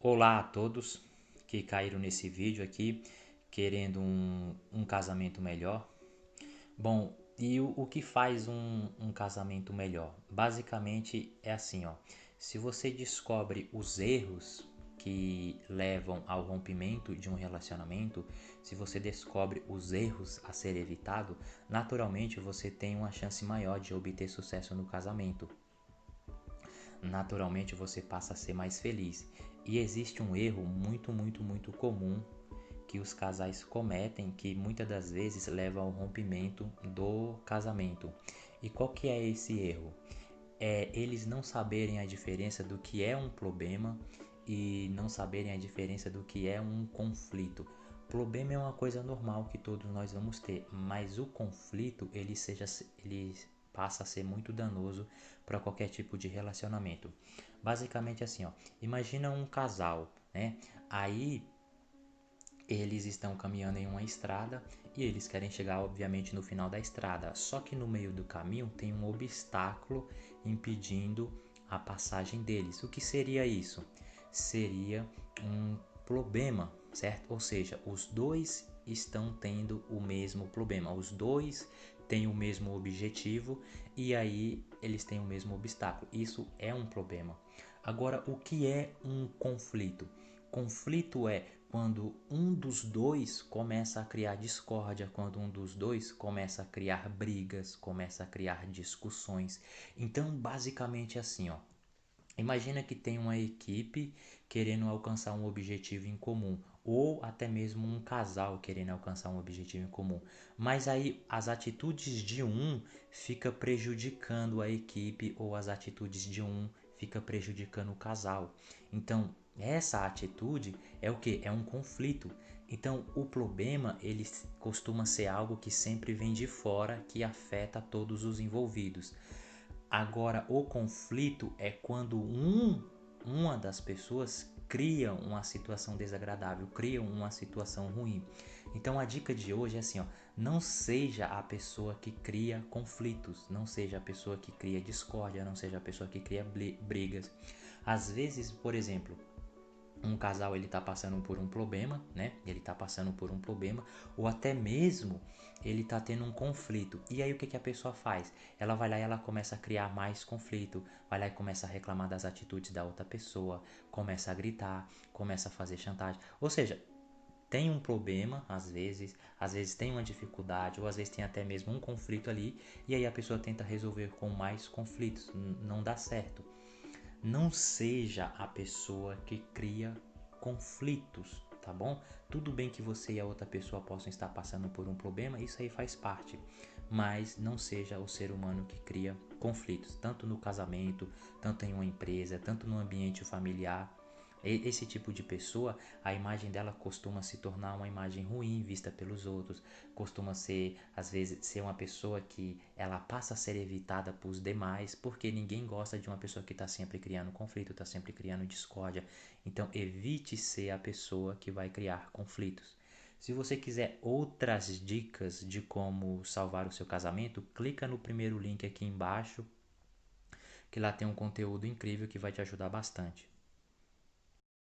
Olá a todos que caíram nesse vídeo aqui querendo um casamento melhor. Bom, e o que faz um casamento melhor? Basicamente é assim, ó. Se você descobre os erros que levam ao rompimento de um relacionamento, se você descobre os erros a ser evitado, naturalmente você tem uma chance maior de obter sucesso no casamento. Naturalmente você passa a ser mais feliz. E existe um erro muito comum que os casais cometem, que muitas das vezes leva ao rompimento do casamento. E qual que é esse erro? É eles não saberem a diferença do que é um problema e não saberem a diferença do que é um conflito. Problema é uma coisa normal que todos nós vamos ter, mas o conflito ele passa a ser muito danoso para qualquer tipo de relacionamento. Basicamente assim, ó, imagina um casal, né? Aí eles estão caminhando em uma estrada e eles querem chegar, obviamente, no final da estrada. Só que no meio do caminho tem um obstáculo impedindo a passagem deles. O que seria isso? Seria um problema, certo? Ou seja, os dois estão tendo o mesmo problema, os dois têm o mesmo objetivo e aí eles têm o mesmo obstáculo. Isso é um problema. Agora, o que é um conflito? Conflito é quando um dos dois começa a criar discórdia, quando um dos dois começa a criar brigas, começa a criar discussões. Então, basicamente assim, ó. Imagina que tem uma equipe querendo alcançar um objetivo em comum, ou até mesmo um casal querendo alcançar um objetivo em comum. Mas aí as atitudes de um fica prejudicando a equipe ou as atitudes de um fica prejudicando o casal. Então, essa atitude é o que? É um conflito. Então, o problema ele costuma ser algo que sempre vem de fora, que afeta todos os envolvidos. Agora, o conflito é quando uma das pessoas cria uma situação desagradável, cria uma situação ruim. Então a dica de hoje é assim, ó, não seja a pessoa que cria conflitos, não seja a pessoa que cria discórdia, não seja a pessoa que cria brigas. Às vezes, por exemplo, um casal ele tá passando por um problema, né? Ele tá passando por um problema ou até mesmo ele tá tendo um conflito. E aí o que que a pessoa faz? Ela vai lá e ela começa a criar mais conflito, vai lá e começa a reclamar das atitudes da outra pessoa, começa a gritar, começa a fazer chantagem. Ou seja, tem um problema às vezes tem uma dificuldade ou às vezes tem até mesmo um conflito ali e aí a pessoa tenta resolver com mais conflitos, não dá certo. Não seja a pessoa que cria conflitos, tá bom? Tudo bem que você e a outra pessoa possam estar passando por um problema, isso aí faz parte, mas não seja o ser humano que cria conflitos, tanto no casamento, tanto em uma empresa, tanto no ambiente familiar. Esse tipo de pessoa, a imagem dela costuma se tornar uma imagem ruim vista pelos outros, costuma ser, às vezes, ser uma pessoa que ela passa a ser evitada por demais, porque ninguém gosta de uma pessoa que está sempre criando conflito, está sempre criando discórdia. Então, evite ser a pessoa que vai criar conflitos. Se você quiser outras dicas de como salvar o seu casamento, clica no primeiro link aqui embaixo, que lá tem um conteúdo incrível que vai te ajudar bastante.